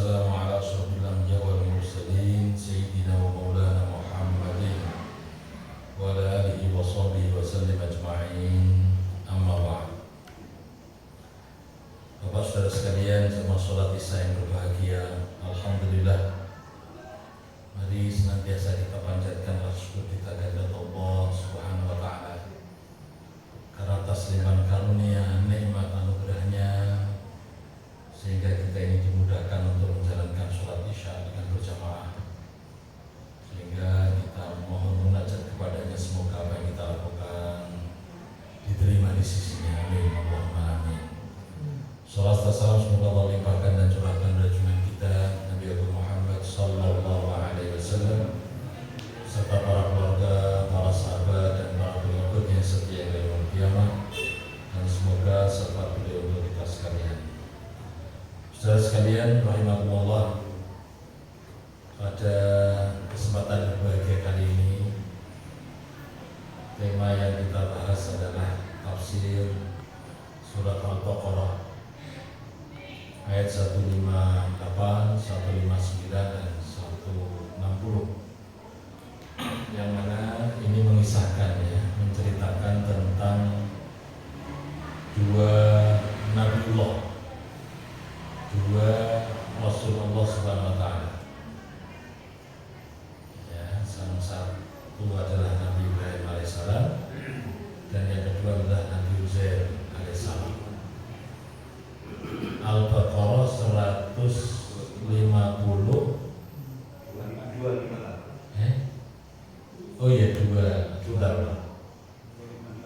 wassalamu ala asyrafil anbiya wal mursalin sayyidina wa maulana Muhammadin wa ala alihi wa sahbihi wa sallim ajma'in. Amma ba'd. Bapak saudara sekalian, jemaah salat Isya yang berbahagia, alhamdulillah, mari senantiasa kita panjatkan syukur kita kepada Allah Subhanahu wa taala karena atas limpahan karunia, nikmat anugerahnya, sehingga kita ini dimudahkan untuk menjalankan sholat Isya dengan berjamaah, sehingga kita mohon munajat kepadanya, semoga apa yang kita lakukan diterima di sisinya. Amin, Allahumma amin. Salat dan salam semoga Allah limpahkan dan curahkan pada junjungan kita Nabi Muhammad sallallahu alaihi wasallam serta para keluarga, para sahabat dan para pengikutnya setia hingga yaumul qiyamah, dan semoga serta beliau untuk kita sekalian. Saudara sekalian rahimakumullah, pada kesempatan berbahagia kali ini tema yang kita bahas adalah tafsir surat Al-Baqarah ayat 158, 159 dan 160, yang mana ini mengisahkan, menceritakan tentang dua Nabiullah, dua Rasulullah Subhanahu wa taala. Salah satu adalah Nabi Ibrahim alaihissalam dan yang kedua adalah Nabi Uzair alaihissalam. Al-Baqarah 150. Oh iya,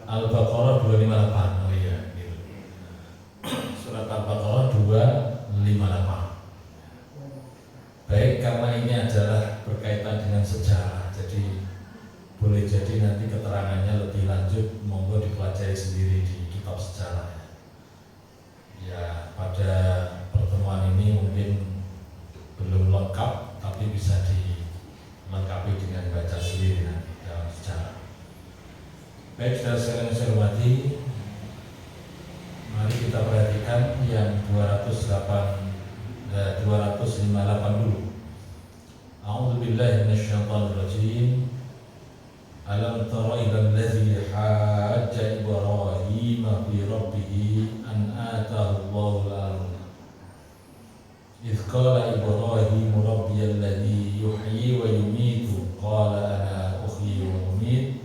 Al-Baqarah 258. Oh iya, gitu. Surat Al-Baqarah 258. Baik, karena ini adalah berkaitan dengan sejarah, jadi boleh jadi nanti keterangannya lebih lanjut, monggo dipelajari sendiri di kitab sejarah. Ya, pada pertemuan ini mungkin belum lengkap, tapi bisa dilengkapi dengan baca sendiri nanti dalam sejarah. Baik, saudara sekalian saya hormati, mari kita perhatikan yang 258 dulu. A'udzu billahi minasyaitonir rajim. Alam tara ilal ladzi hajja Ibrahim fi rabbih an ataahu Allahul ilma. Idz qala Ibrahim rabbiyal ladzi yuhyi wa yumiitu qala ana uhyi wa umiit.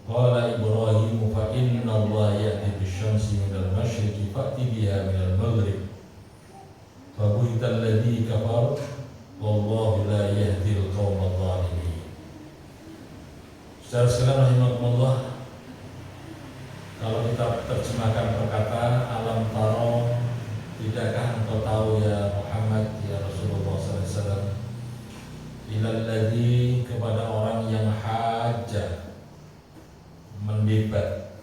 Qala Ibrahim fa inna Allah ya'ti bisyamsi minal masyriqi fa'ti biha minal maghrib. Fabuhital ladzi kafar wallahu la yahdil qaumadh dhalimin. Saudara sekalian rahimakumullah, kalau kita terjemahkan perkataan alam taro, tidakkah engkau tahu ya Muhammad, ya Rasulullah SAW, ilal ladzi, kepada orang yang hajjah, mendebat,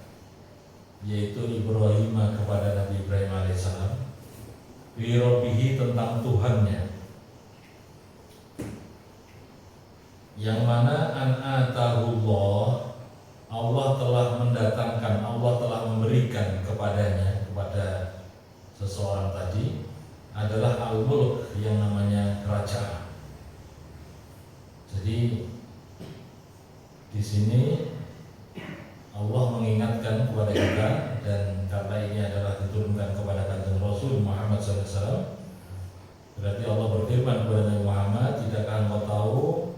yaitu Ibrahim kepada Nabi Ibrahim alaihissalam, fi rabbihi, tentang Tuhannya, yang mana an atahullah, Allah telah mendatangkan, Allah telah memberikan kepadanya, kepada seseorang tadi, adalah al-mulk, yang namanya kerajaan. Jadi di sini Allah mengingatkan kepada kita, dan karena ini adalah diturunkan kepada Kanjeng Rasul Muhammad SAW, berarti Allah berfirman kepada Nabi Muhammad, tidakkah engkau tahu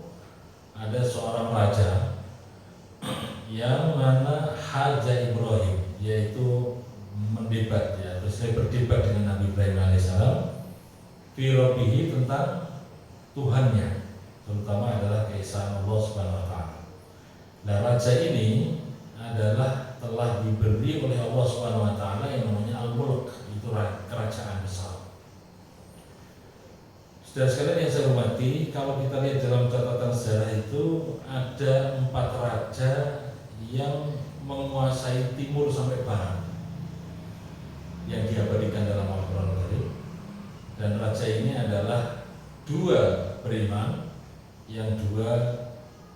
ada seorang raja yang mana haja Ibrahim, yaitu mendebat, ya, terus saya berdebat dengan Nabi Ibrahim alaihissalam fi rabbihi, tentang Tuhannya, terutama adalah keesaan Allah Subhanahu wa taala. Nah, raja ini adalah telah diberi oleh Allah Subhanahu wa taala yang namanya al-mulk, itu kerajaan besar. Saudara sekalian yang saya hormati, kalau kita lihat dalam catatan sejarah itu ada 4 raja yang menguasai timur sampai barat yang diabadikan dalam Al-Quran Karim, dan raja ini adalah 2 beriman, yang 2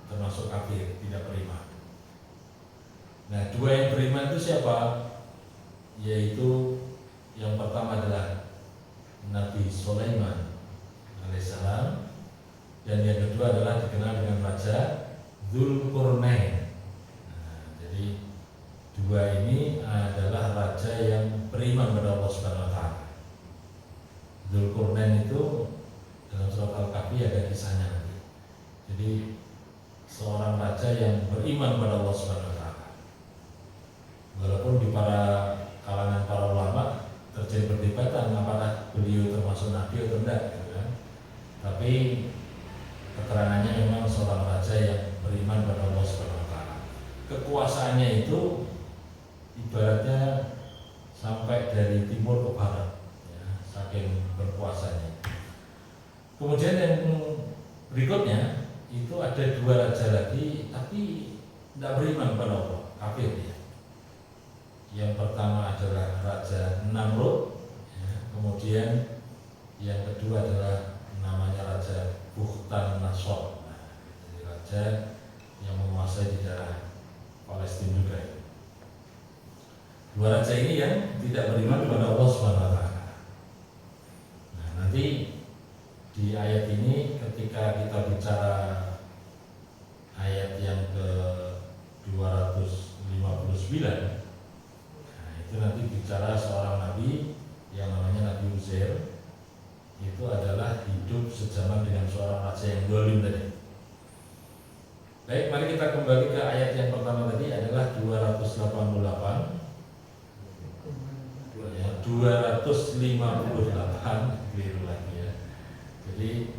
termasuk kafir, tidak beriman. Nah, 2 yang beriman itu siapa? Yaitu yang pertama adalah Nabi Sulaiman dan yang kedua adalah dikenal dengan Raja Dzulqarnain. Nah, jadi dua ini adalah raja yang beriman kepada Allah Subhanahu wa taala. Dzulqarnain itu dalam surat Al-Kahfi ada kisahnya nanti. Jadi seorang raja yang beriman kepada Allah Subhanahu wa taala. Walaupun di kalangan para ulama terjadi perdebatan apakah beliau termasuk nabi atau tidak, gitu kan. Tapi keterangannya memang seorang raja yang beriman kepada Allah Subhanahu wa taala. Kekuasaannya itu ibaratnya sampai dari timur ke barat, ya, saking berkuasanya. Kemudian yang berikutnya itu ada dua raja lagi, tapi tidak beriman kepada Allah, kafir ya. Yang pertama adalah Raja Namrud, ya. Kemudian yang kedua adalah namanya Raja Bukhtanasor. Nah, jadi raja yang menguasai di daerah Palestina juga. Dua raja ini yang tidak beriman kepada Allah Subhanahu wa taala. Nah, nanti di ayat ini ketika kita bicara ayat yang ke 259, nah itu nanti bicara seorang nabi yang namanya Nabi Uzair. Itu adalah hidup sejaman dengan seorang raja yang zalim tadi. Baik, mari kita kembali ke ayat yang pertama tadi adalah 288. 258 keliru lagi ya. Jadi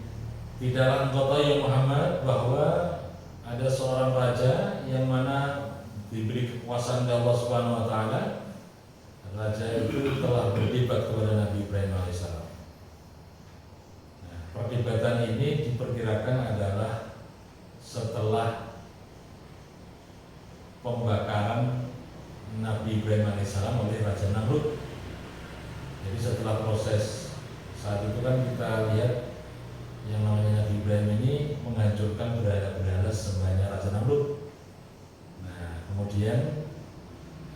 tidaklah engkau tahu ya Muhammad bahwa ada seorang raja yang mana diberi kekuasaan oleh Allah Subhanahu wa taala. Raja itu telah berdebat kepada Nabi Ibrahim alaihissalam. Nah, perdebatan ini diperkirakan adalah setelah pembakaran Nabi Ibrahim alaihissalam oleh Raja Namrud. Jadi setelah proses saat itu kan kita lihat yang namanya Nabi Ibrahim ini menghancurkan berhala-berhala sembahnya Raja Namrud. Nah, kemudian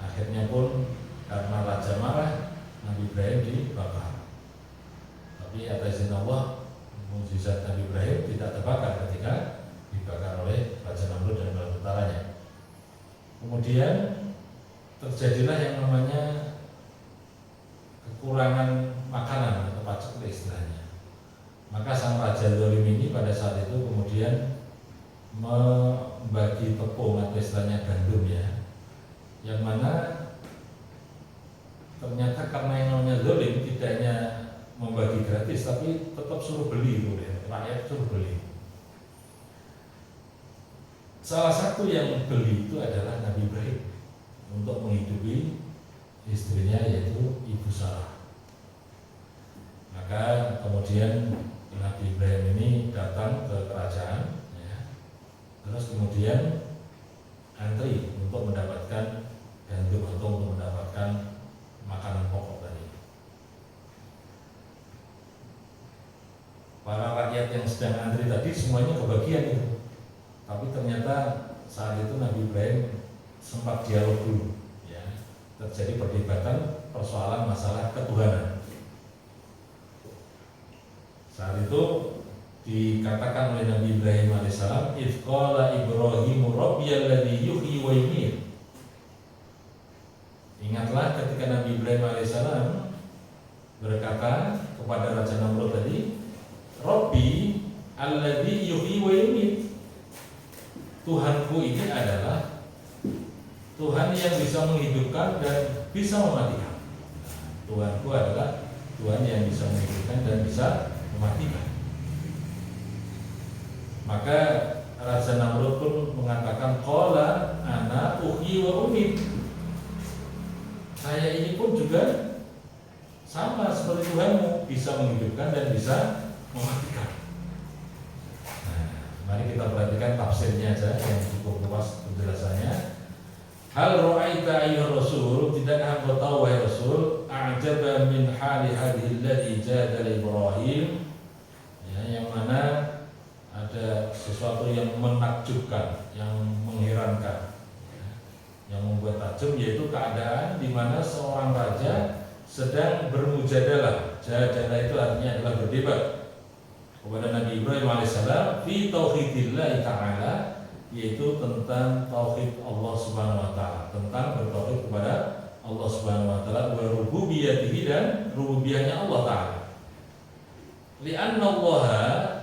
akhirnya pun karena Raja marah, Nabi Ibrahim dibakar. Tapi atas izin Allah, mukjizat Nabi Ibrahim tidak terbakar ketika dibakar oleh Raja Namrud dan bala tentaranya. Kemudian terjadilah yang namanya kekurangan makanan atau paceklik istilahnya. Maka sang raja zalim ini pada saat itu kemudian membagi tepung atau istilahnya gandum ya, yang mana ternyata karena yang namanya zalim tidak hanya membagi gratis tapi tetap suruh beli itu ya, rakyat suruh beli. Salah satu yang beli itu adalah Nabi Ibrahim untuk menghidupi istrinya yaitu Ibu Sarah. Maka kemudian Nabi Ibrahim ini datang ke kerajaan, ya. Terus kemudian antri untuk mendapatkan gandum atau untuk mendapatkan makanan pokok tadi. Para rakyat yang sedang antri tadi semuanya kebagian itu. Tapi ternyata saat itu Nabi Ibrahim sempat dialog dulu, ya. Terjadi perdebatan persoalan masalah ketuhanan. Saat itu dikatakan oleh Nabi Ibrahim alaihissalam, "Idz qala Ibrahimu rabbiyalladzi yuhyi wa yumiit." Ingatlah ketika Nabi Ibrahim alaihissalam berkata kepada Raja Namrud tadi, "Rabbi alladzi yuhyi wa yumiit." Tuhanku ini adalah Tuhan yang bisa menghidupkan dan bisa mematikan. Tuhanku adalah Tuhan yang bisa menghidupkan dan bisa mematikan. Maka Raja Namrud pun mengatakan, qala ana uhyi wa umit. Saya ini pun juga sama seperti Tuhanmu, bisa menghidupkan dan bisa mematikan. Nah, mari kita perhatikan tafsirnya aja yang cukup luas penjelasannya. Hal ra'aita ayyuhar rasul, tidakkah engkau tahu wahai Rasul, a'jaba min hali hadhil ladzi jadala Ibrahim, ya, yang mana ada sesuatu yang menakjubkan, yang mengherankan, ya, yang membuat takjub, yaitu keadaan di mana seorang raja sedang bermujadalah. Jadalah itu artinya adalah berdebat kepada Nabi Ibrahim alaihissalam fi tauhidillah ta'ala, yaitu tentang tauhid Allah Subhanahu wa taala, tentang bertauhid kepada Allah Subhanahu wa taala wa rububiyatihi, dan rububiyahnya Allah taala. Li'anna Allah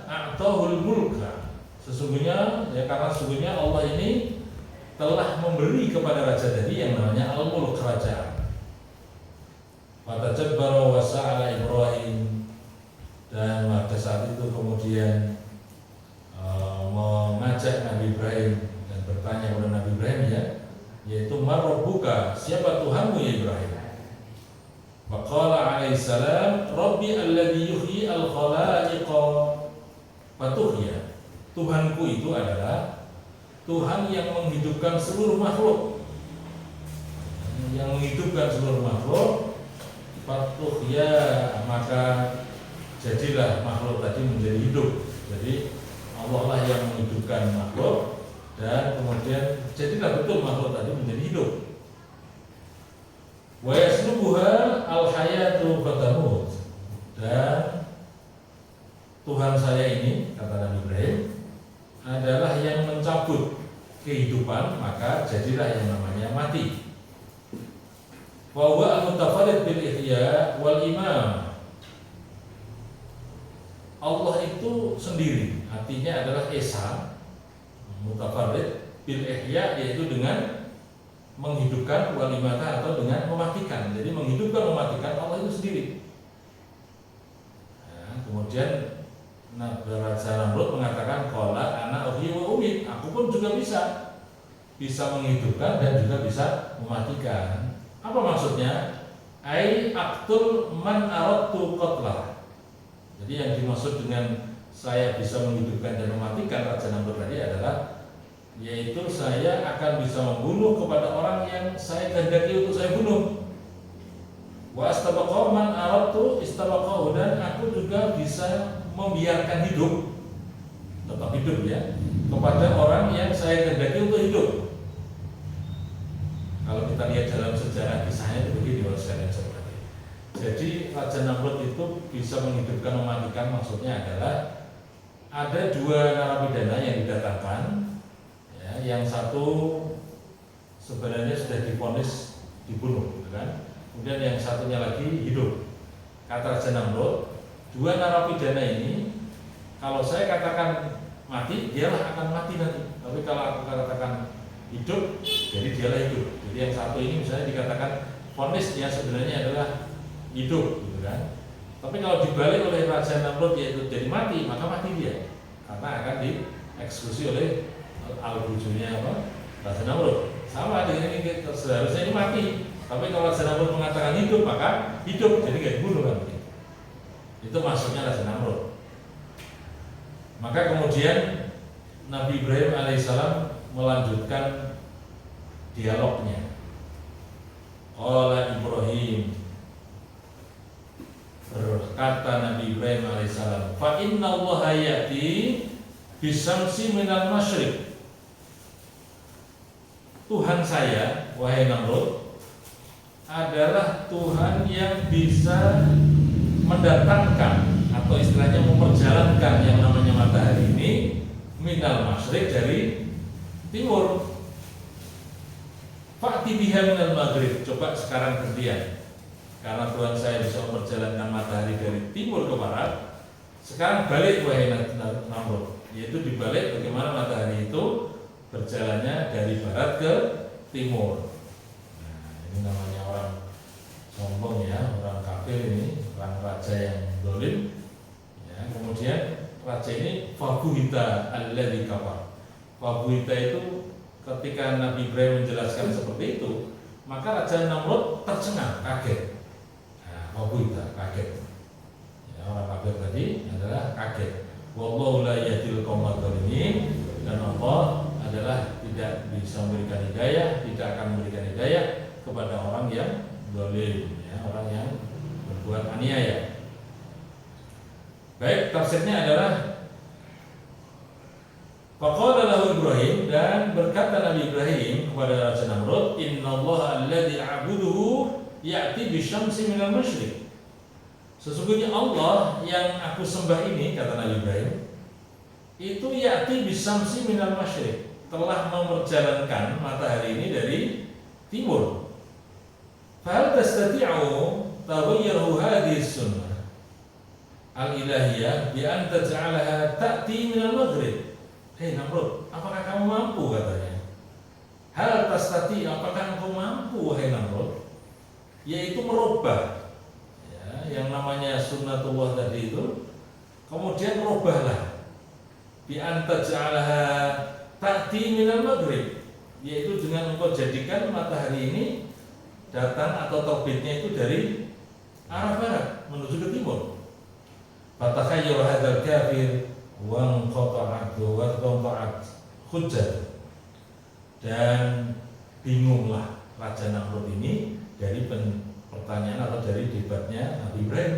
a'tahul mulka, sesungguhnya ya, karena sesungguhnya Allah ini telah memberi kepada raja tadi yang namanya al-mulk, kerajaan. Fatajabbara wa sa'ala Ibrahim, dan pada saat itu kemudian mengajak Nabi Ibrahim dan bertanya kepada Nabi Ibrahim, ya, yaitu marabbuka, siapa Tuhanmu ya Ibrahim? Faqala alaihissalam Rabbi alladhi yuhyi al-khalaiqa fatuhya, Tuhanku itu adalah Tuhan yang menghidupkan seluruh makhluk, yang menghidupkan seluruh makhluk. Fatuhya, maka jadilah makhluk tadi menjadi hidup. Jadi Allah lah yang menghidupkan makhluk, dan kemudian jadilah betul makhluk tadi menjadi hidup. Wa yaslubuha al-hayatu fatamut, dan Tuhan saya ini, kata Nabi Ibrahim, adalah yang mencabut kehidupan, maka jadilah yang namanya mati. Wa huwa al-mutafarrid bil ihya wal imam, Allah itu sendiri, artinya adalah esa, mutafarrid bil ihya, yaitu dengan menghidupkan, wal imata, atau dengan mematikan. Jadi menghidupkan, mematikan, Allah itu sendiri. Nah, kemudian Raja Namrud mengatakan, qala ana uhyi wa umit, aku pun juga bisa menghidupkan dan juga bisa mematikan. Apa maksudnya? Ai aqtul man aradtu qatlah. Jadi yang dimaksud dengan saya bisa menghidupkan dan mematikan Raja Namrud tadi adalah, yaitu saya akan bisa membunuh kepada orang yang saya kehendaki untuk saya bunuh. Wa astabaqahu man aradtu istabaqahu, dan aku juga bisa membiarkan hidup, tetap hidup ya, kepada orang yang saya kehendaki untuk hidup. Kalau kita lihat dalam sejarah kisahnya itu begini, sekalian seperti. Jadi Raja Namrud itu bisa menghidupkan, mematikan, maksudnya adalah ada dua narapidana yang didatangkan, ya, yang satu sebenarnya sudah divonis dibunuh, kan? Kemudian yang satunya lagi hidup. Kata Raja Namrud, dua narapidana ini, kalau saya katakan mati, dialah akan mati nanti. Tapi kalau aku katakan hidup, jadi dialah hidup. Jadi yang satu ini misalnya dikatakan vonis, dia sebenarnya adalah hidup, gitu kan? Tapi kalau dibalik oleh Raja Namrud yaitu jadi mati, maka mati dia, karena akan dieksekusi oleh al-bujunya apa? Raja Namrud. Sama dengan ini, seharusnya ini mati, tapi kalau Raja Namrud mengatakan hidup, maka hidup, jadi nggak dibunuh kan? Itu maksudnya Raja Namrud. Maka kemudian Nabi Ibrahim alaihissalam melanjutkan dialognya. Qala Ibrahim, berkata Nabi Ibrahim alaihissalam, fa inna Allah ya'ti bisamsi minal masyriq. Tuhan saya, wahai Namrud, adalah Tuhan yang bisa mendatangkan atau istilahnya memperjalankan yang namanya matahari ini minal masyriq, dari timur. Fa'ti biha minal maghrib, coba sekarang gantian. Karena Tuhan saya bisa memperjalankan matahari dari timur ke barat, sekarang balik wahai Namrud, yaitu dibalik bagaimana matahari itu berjalannya dari barat ke timur. Nah, ini namanya orang sombong ya, orang kafir ini, orang raja yang dolim. Ya, kemudian raja ini fabuhita alladzi kafar. Fabuhita itu ketika Nabi Ibrahim menjelaskan seperti itu, maka Raja Namrud tercengang, kaget. Nah, fabuhita, kaget. Ya, orang kafir tadi adalah kaget. Wallahu la yahdil qaumadh dhalimin, dan Allah adalah tidak bisa memberikan hidayah, tidak akan memberikan hidayah kepada orang yang zalim, ya, orang yang berbuat aniaya. Baik, tafsirnya adalah faqala lahu Ibrahim, dan berkata Nabi Ibrahim kepada Raja Namrud, innallaha alladzi a'buduhu ya'ti bisyamsi minal masyriq. Sesungguhnya Allah yang aku sembah ini, kata Nabi Ibrahim, itu ya'ti bisamsi minal masyriq, telah memperjalankan matahari ini dari timur. Fahal tastati'u taghayyuru hadhihi sunnah al-ilahiyah bi an taj'alaha ta'ti minal maghrib. Hei Namrud, apakah kamu mampu, katanya. Hal tastati, apakah engkau mampu, wahai Namrud, yaitu merubah ya, yang namanya sunnatullah tadi itu, kemudian merubahlah bi an taj'alaha ta'ti minal maghrib, yaitu dengan engkau jadikan matahari ini datang atau terbitnya itu dari arah barat menuju ke timur. Fatakhayyara hadzal kafir wa qata'at hujjah, dan bingunglah Raja Namrud ini dari pertanyaan atau dari debatnya Nabi Ibrahim.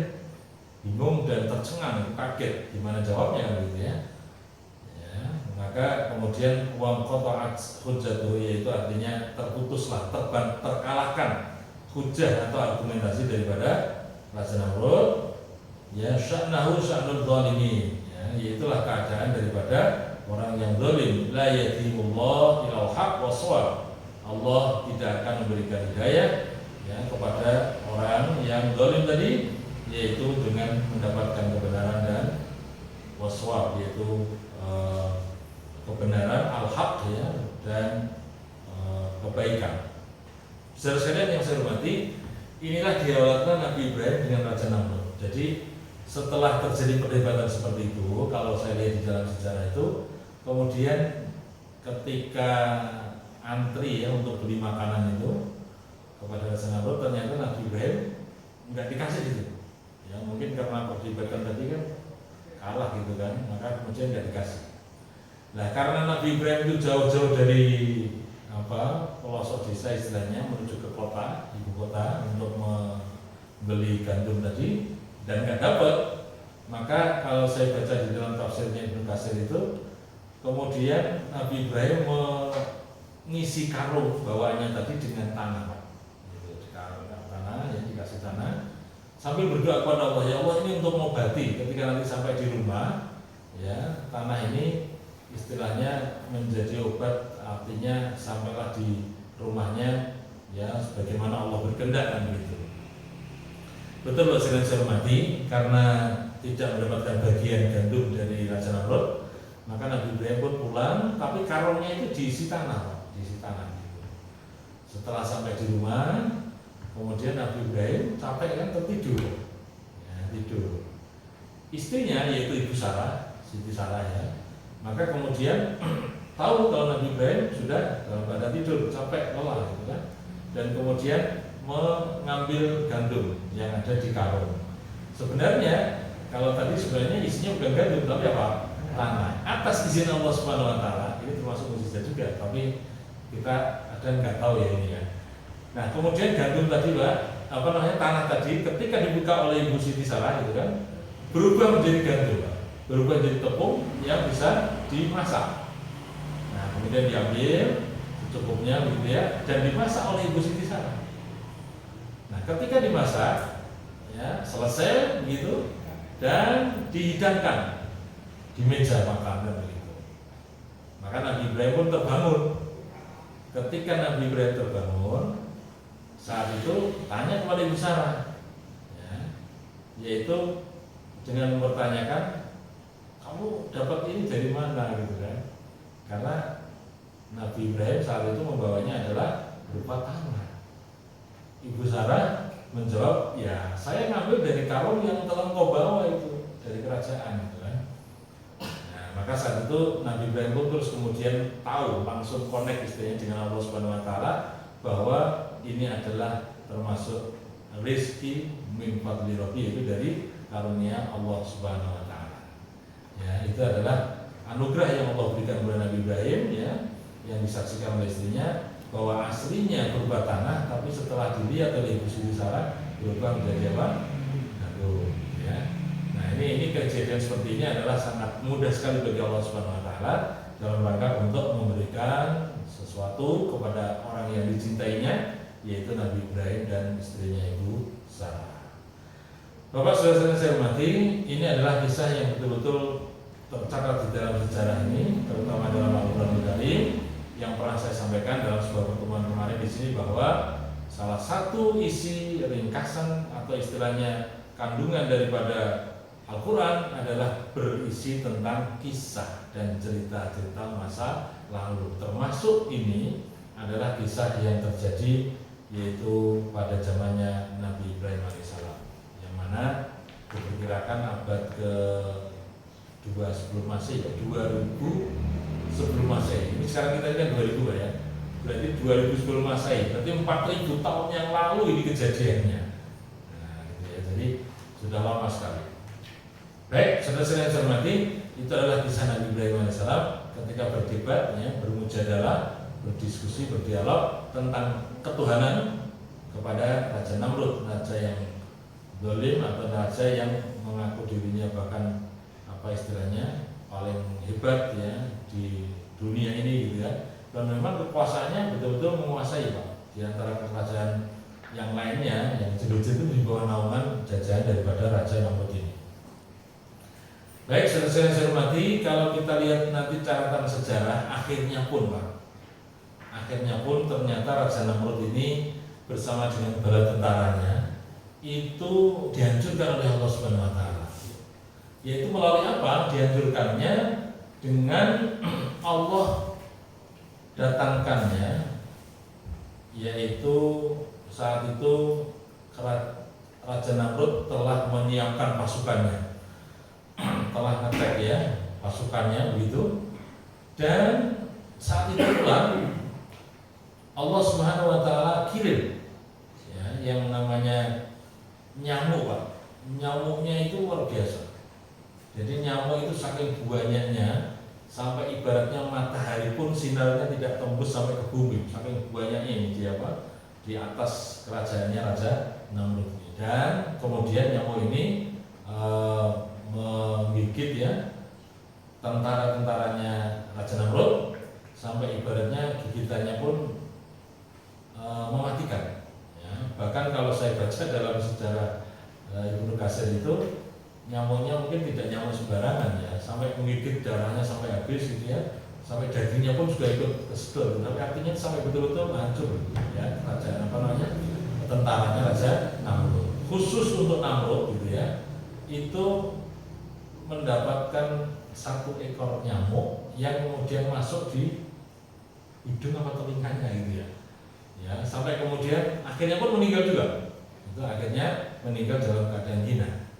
Bingung dan tercengang, kaget gimana jawabnya gitu ya. Maka kemudian wang qata'at hujjatuhu, yaitu artinya terputuslah, terkalahkan hujjah atau argumentasi daripada Raja Namrud. Ya, sya'nahu sya'nul zalimin, ya, yaitulah keadaan daripada orang yang zalim. La yatimullah ilal haq wa shawab. Allah tidak akan memberikan hidayah ya kepada orang yang zalim tadi, yaitu dengan mendapatkan kebenaran dan waswab, yaitu kebenaran al-haq ya, dan kebaikan. Saudara sekalian yang saya hormati, inilah dialognya Nabi Ibrahim dengan Raja Namrud. Jadi setelah terjadi perdebatan seperti itu, kalau saya lihat di dalam sejarah itu, kemudian ketika antri ya untuk beli makanan itu kepada Raja Namrud, ternyata Nabi Ibrahim nggak dikasih gitu. Ya mungkin karena perdebatan tadi kan kalah gitu kan, maka kemudian nggak dikasih. Nah, karena Nabi Ibrahim itu jauh-jauh dari pelosok desa istilahnya menuju ke kota, ibu kota, untuk membeli gandum tadi dan nggak dapat, maka kalau saya baca di dalam tafsirnya Ibnu Katsir itu, kemudian Nabi Ibrahim mengisi karung bawaannya tadi dengan tanah, Pak. Gitu, karung tanah, ya dikasih tanah, sambil berdoa kepada Allah, ya Allah, ini untuk mengobati ketika nanti sampai di rumah, ya tanah ini istilahnya menjadi obat, artinya sampailah di rumahnya ya sebagaimana Allah berkehendak kan begitu. Betul Pak saya hormati, karena tidak mendapatkan bagian gandum dari Raja Namrud, maka Nabi Ibrahim pun pulang, tapi karungnya itu diisi tanah, diisi tanah gitu. Setelah sampai di rumah, kemudian Nabi Ibrahim capek kan, tertidur, ya, tidur. Istrinya yaitu Ibu Sarah, Siti Sarah ya, maka kemudian tahu kalau Nabi Ibrahim sudah dalam keadaan tidur, capek, lelah gitu kan, dan kemudian mengambil gandum yang ada di karung. Sebenarnya kalau tadi sebenarnya isinya bukan gandum tapi apa? Tanah. Atas izin Allah Subhanahu Wa Taala, ini termasuk mukjizat juga, tapi kita ada nggak tahu ya ini ya. Nah kemudian gandum tadi Pak, tanah tadi ketika dibuka oleh Ibu Siti Sarah gitu kan, berubah menjadi gandum, Pak. Berubah menjadi tepung yang bisa dimasak. Nah kemudian diambil secukupnya begitu ya, dan dimasak oleh Ibu Siti Sarah. Nah, ketika dimasak, ya selesai begitu dan dihidangkan di meja makan begitu. Maka Nabi Ibrahim pun terbangun. Ketika Nabi Ibrahim terbangun, saat itu tanya kepada Ibu Sarah, ya, yaitu dengan mempertanyakan, kamu dapat ini dari mana gitu kan? Karena Nabi Ibrahim saat itu membawanya adalah berupa tanah. Ibu Sarah menjawab, ya saya ngambil dari karung yang telah kau bawa itu dari kerajaan gitu kan. Nah, maka saat itu Nabi Ibrahim pun terus kemudian tahu, langsung connect istilahnya dengan Allah Subhanahu Wa Taala bahwa ini adalah termasuk rezeki min fadli rabbi, itu dari karunia Allah Subhanahu Wa Taala. Ya, itu adalah anugerah yang Allah berikan kepada Nabi Ibrahim ya, yang disaksikan oleh istrinya, bahwa aslinya berupa tanah, tapi setelah dilihat oleh Ibu Siti Sarah berubah menjadi apa? Gandum. Ya. Nah ini kejadian seperti ini adalah sangat mudah sekali bagi Allah Subhanahu Wa Taala dalam rangka untuk memberikan sesuatu kepada orang yang dicintainya, yaitu Nabi Ibrahim dan istrinya Ibu Sarah. Bapak saudara saya hormati, ini adalah kisah yang betul-betul tercatat di dalam sejarah ini, terutama dalam Al-Qur'anul Karim, yang pernah saya sampaikan dalam sebuah pertemuan kemarin di sini, bahwa salah satu isi ringkasan atau istilahnya kandungan daripada Al-Quran adalah berisi tentang kisah dan cerita-cerita masa lalu. Termasuk ini adalah kisah yang terjadi yaitu pada zamannya Nabi Ibrahim alaihissalam, yang mana diperkirakan abad ke-2 sebelum Masehi, 2000 sebelum Masehi. Ini sekarang kita kan 2000 ya. Berarti 2000 sebelum Masehi, berarti 4000 tahun yang lalu ini kejadiannya. Nah, gitu ya. Jadi sudah lama sekali. Baik, saudara-saudara yang saya hormati, itu adalah kisah Nabi Ibrahim alaihissalam ketika berdebat, ya, bermujadalah, berdiskusi, berdialog tentang ketuhanan kepada Raja Namrud, raja yang zalim atau raja yang mengaku dirinya bahkan apa istilahnya paling hebat ya di dunia ini gitu ya. Dan memang kekuasaannya betul-betul menguasai Pak. Di antara kerajaan yang lainnya yang judul-judul di bawah naungan jajahan daripada Raja Namrud ini. Baik, saya hormati, kalau kita lihat nanti catatan sejarah, akhirnya pun ternyata Raja Namrud ini bersama dengan bala tentaranya itu dihancurkan oleh Allah Subhanahu wa taala. Yaitu melalui apa? Dihancurkannya dengan Allah datangkannya, yaitu saat itu Raja Namrud telah menyiapkan pasukannya, telah ngecek ya pasukannya begitu, dan saat itu pula Allah Subhanahu wa taala kirim ya, yang namanya nyamuk Pak. Nyamuknya itu luar biasa. Jadi nyamuk itu saking banyaknya sampai ibaratnya matahari pun sinarnya tidak tembus sampai ke bumi, saking banyaknya ini di atas kerajaannya Raja Namrud. Dan kemudian nyamuk ini menggigit ya tentara-tentaranya Raja Namrud sampai ibaratnya gigitannya pun mematikan ya. Bahkan kalau saya baca dalam sejarah Ibnu Katsir itu, nyamuknya mungkin tidak nyamuk sembarangan ya, sampai menggigit darahnya sampai habis gitu ya, sampai dagingnya pun juga ikut kesedot. Tapi artinya sampai betul-betul hancur ya kerajaan tentaranya Raja Namrud. Khusus untuk Namrud gitu ya, itu mendapatkan satu ekor nyamuk yang kemudian masuk di hidung apa telinganya gitu ya. Ya, sampai kemudian akhirnya pun meninggal juga. Itu akhirnya meninggal dalam keadaan hina.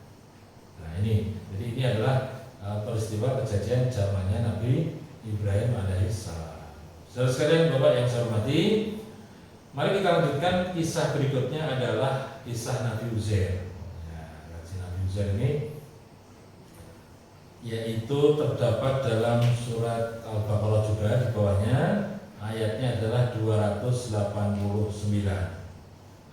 Nah ini, jadi ini adalah peristiwa kejadian zamannya Nabi Ibrahim alaihissalam. Saudara sekalian, Bapak yang saya hormati, mari kita lanjutkan kisah berikutnya adalah kisah Nabi Uzair. Ya, Nabi Uzair ini yaitu terdapat dalam surat Al-Baqarah juga, di bawahnya ayatnya adalah 289.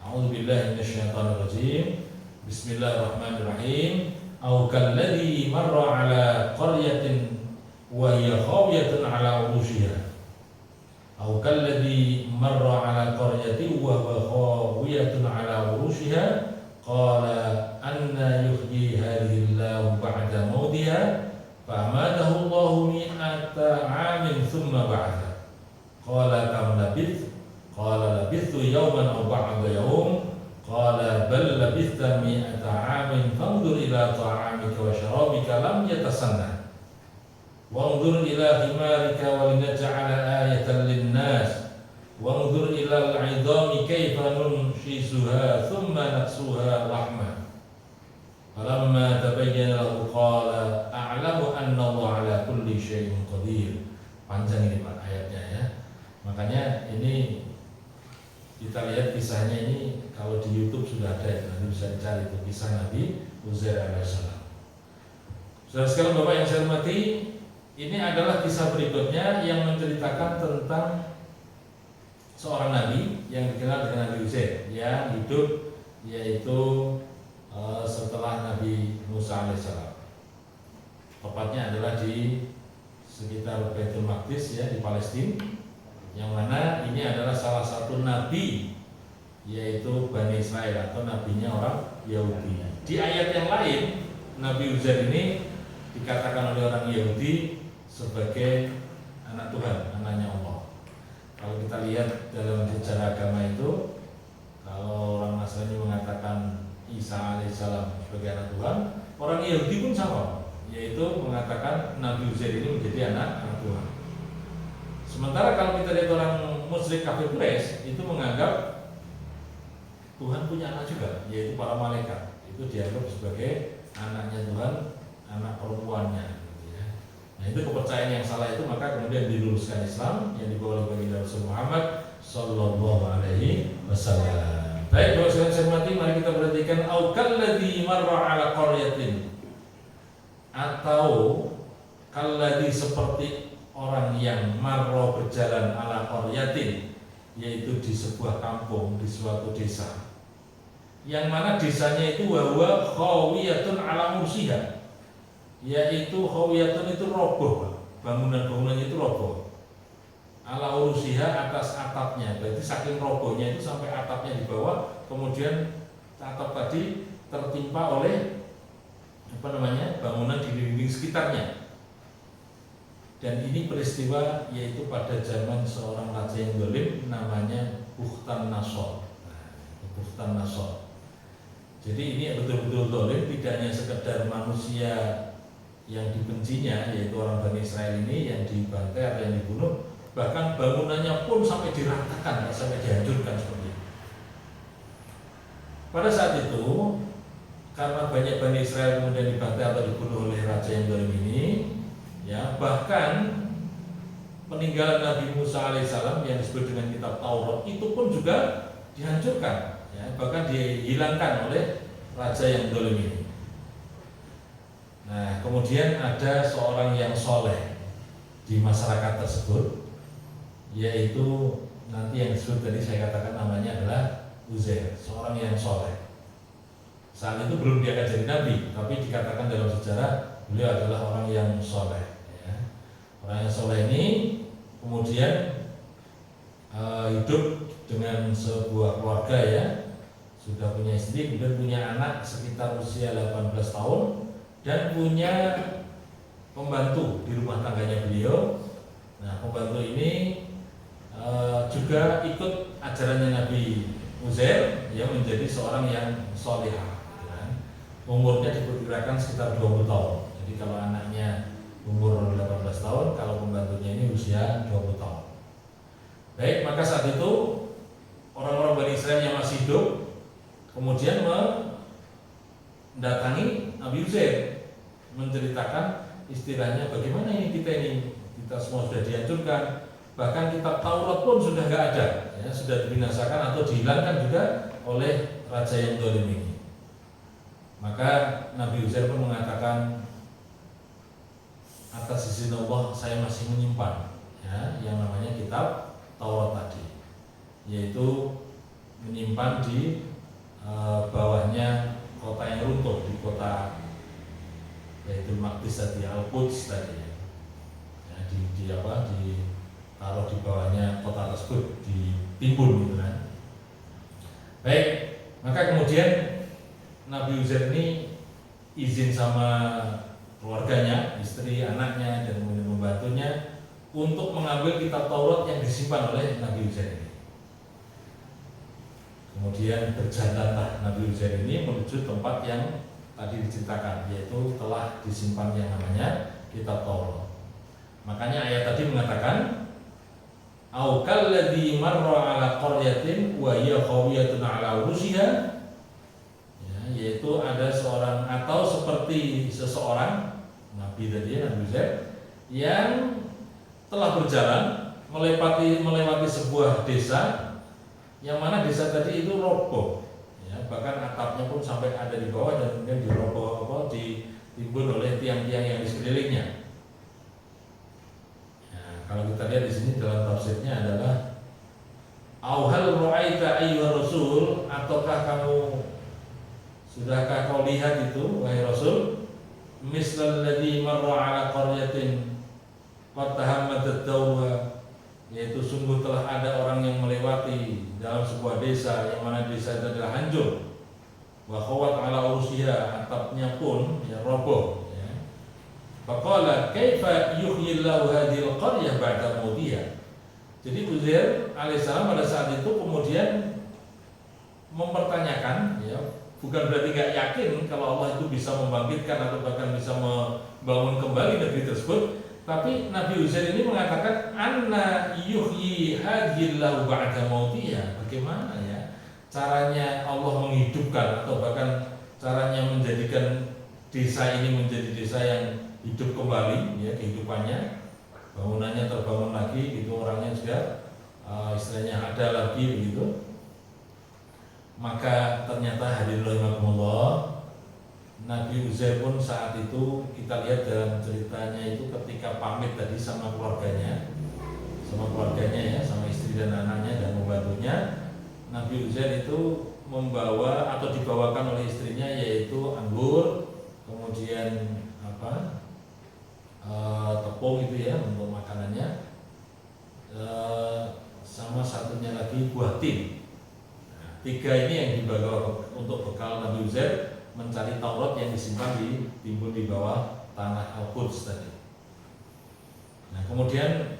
A'udzubillahi minasyaitonirrajim. Bismillahirrahmanirrahim. Au kalladzi marra 'ala qaryatin wa hiya khawiyatun 'ala urushiha. Au kalladzi marra 'ala qaryatin wa huwa khawiyatun 'ala urushiha. Qala anna yuhyi hadhihi Allahu ba'da mautiha. Fa'amadahu Allahu mi'ata 'amin thumma ba'atha. Qala kam labith? Qala labithu yawman aw ba'da yawm. Qala bal labitha mi'ata 'amin fanzur ila ta'amika wa syarabika lam yatasanna. Wanzur ila himarika wa linaj'ala ayatan lin-nas. Wanzur ila al-'idhami kayfa nunshizuha thumma naksuha rahmah. Falamma tabayyana lahu qala a'lamu anna Allah 'ala kulli syai'in qadir. Panjang ini Pak ayatnya ya. Makanya ini kita lihat kisahnya ini kalau di YouTube sudah ada ya, nanti bisa dicari itu kisah Nabi Uzair alaihissalam. Saudara sekalian Bapak yang saya hormati, ini adalah kisah berikutnya yang menceritakan tentang seorang nabi yang dikenal dengan Nabi Uzair yang hidup yaitu setelah Nabi Musa alaihissalam. Tepatnya adalah di sekitar Baitul Maqdis ya, di Palestina, yang mana ini adalah salah satu nabi yaitu Bani Israel atau nabinya orang Yahudi. Di ayat yang lain Nabi Uzair ini dikatakan oleh orang Yahudi sebagai anak Tuhan, anaknya Allah. Kalau kita lihat dalam sejarah agama itu, kalau orang Nasrani mengatakan Isa alaihissalam sebagai anak Tuhan, orang Yahudi pun sama, yaitu mengatakan Nabi Uzair ini menjadi anak Tuhan. Sementara kalau kita lihat orang musyrik kafir Quraisy itu menganggap Tuhan punya anak juga, yaitu para malaikat. Itu dianggap sebagai anaknya Tuhan, anak perempuannya. Gitu ya. Nah itu kepercayaan yang salah itu, maka kemudian diluruskan Islam yang dibawa oleh baginda Rasul Muhammad Sallallahu Alaihi Wasallam. Baik, Bapak sekalian saya hormati, mari kita perhatikan aukalladzi marra ala qaryatin, atau kalladzi seperti orang yang marra berjalan ala qaryatin, yaitu di sebuah kampung, di suatu desa, yang mana desanya itu wahwa khawiyatun ala mursiha, yaitu khawiyatun itu roboh, bangunan-bangunannya itu roboh, ala urusiha atas atapnya, berarti saking robohnya itu sampai atapnya di bawah, kemudian atap tadi tertimpa oleh bangunan di dinding sekitarnya. Dan ini peristiwa yaitu pada zaman seorang raja yang zalim namanya Bukhtan-Nasor. Bukhtan-Nasor. Jadi ini betul-betul zalim, tidak hanya sekedar manusia yang dibencinya, yaitu orang Bani Israel ini yang dibantai atau yang dibunuh, bahkan bangunannya pun sampai diratakan, sampai dihancurkan seperti itu. Pada saat itu, karena banyak Bani Israel kemudian dibantai atau dibunuh oleh raja yang zalim ini, ya, bahkan peninggalan Nabi Musa alaihissalam yang disebut dengan kitab Taurat itu pun juga dihancurkan, ya, bahkan dihilangkan oleh raja yang zalim ini. Nah, kemudian ada seorang yang soleh di masyarakat tersebut, yaitu nanti yang disebut tadi saya katakan namanya adalah Uzair, seorang yang soleh. Saat itu belum diangkat jadi nabi, tapi dikatakan dalam sejarah beliau adalah orang yang soleh. Ya. Orang yang soleh ini kemudian hidup dengan sebuah keluarga, ya, sudah punya istri, kemudian punya anak sekitar usia 18 tahun dan punya pembantu di rumah tangganya beliau. Nah, pembantu ini juga ikut ajarannya Nabi Uzair, yang menjadi seorang yang solehah. Umurnya diperkirakan sekitar 20 tahun. Jadi kalau anaknya umur 18 tahun, kalau pembantunya ini usia 20 tahun. Baik, maka saat itu orang-orang Bani Israel yang masih hidup kemudian mendatangi Nabi Uzair, menceritakan istilahnya bagaimana ini kita semua sudah dihancurkan, bahkan kitab Taurat pun sudah nggak ada, ya, sudah dibinasakan atau dihilangkan juga oleh raja yang zalim ini. Maka Nabi Uzair pun mengatakan, atas izin Allah saya masih menyimpan, ya, yang namanya kitab Taurat tadi, yaitu menyimpan di bawahnya kota yang runtuh, di kota Baitul Maqdis tadi, Al-Quds tadi, ya, ditaruh di bawahnya kota tersebut, ditimbun gitu kan. Baik, maka kemudian Nabi Uzair ini izin sama keluarganya, istri, anaknya, dan kemudian membantunya untuk mengambil kitab Taurat yang disimpan oleh Nabi Uzair ini. Kemudian berjalanlah Nabi Uzair ini menuju tempat yang tadi diceritakan, yaitu telah disimpan yang namanya kitab Taurat. Makanya ayat tadi mengatakan, au kalladzi marra ala qaryatin wa hiya khawiyatun ala urushiha, yaitu ada seorang atau seperti seseorang, Nabi tadi, Nabi Uzair, yang telah berjalan melewati sebuah desa, yang mana desa tadi itu roboh, ya, bahkan atapnya pun sampai ada di bawah dan kemudian ditimbun oleh tiang-tiang yang di sekelilingnya. Nah, kalau kita lihat di sini dalam tafsirnya adalah, auhal ru'aita ayyuhar rasul, ataukah kamu, sudahkah kau lihat itu, wahai Rasul, mislal ladzi marra ala qaryatin qad tahammadat dawha, yaitu sungguh telah ada orang yang melewati dalam sebuah desa yang mana desa itu adalah hancur, wa khawat ala urushiha, atapnya pun ya roboh ya. Faqala kaifa yuhyillahu hadhil qaryah ba'da mautiha. Jadi Uzair alaihissalam pada saat itu kemudian mempertanyakan ya, bukan berarti gak yakin kalau Allah itu bisa membangkitkan atau bahkan bisa membangun kembali negeri tersebut, tapi Nabi Uzair ini mengatakan anna yuhyi hadhillahu ba'da mautiha. Bagaimana ya caranya Allah menghidupkan atau bahkan caranya menjadikan desa ini menjadi desa yang hidup kembali ya, kehidupannya, bangunannya terbangun lagi gitu, orangnya juga istilahnya ada lagi begitu. Maka ternyata hadirin rahimakumullah, Nabi Uzair pun saat itu kita lihat dalam ceritanya itu ketika pamit tadi sama keluarganya ya, sama istri dan anaknya dan membantunya, Nabi Uzair itu membawa atau dibawakan oleh istrinya yaitu anggur, kemudian tepung itu ya untuk makanannya, sama satunya lagi buah tin. Nah, 3 ini yang dibawa untuk bekal Nabi Uzair mencari Taurat yang disimpan timbun di bawah tanah Al-Quds tadi. Nah, kemudian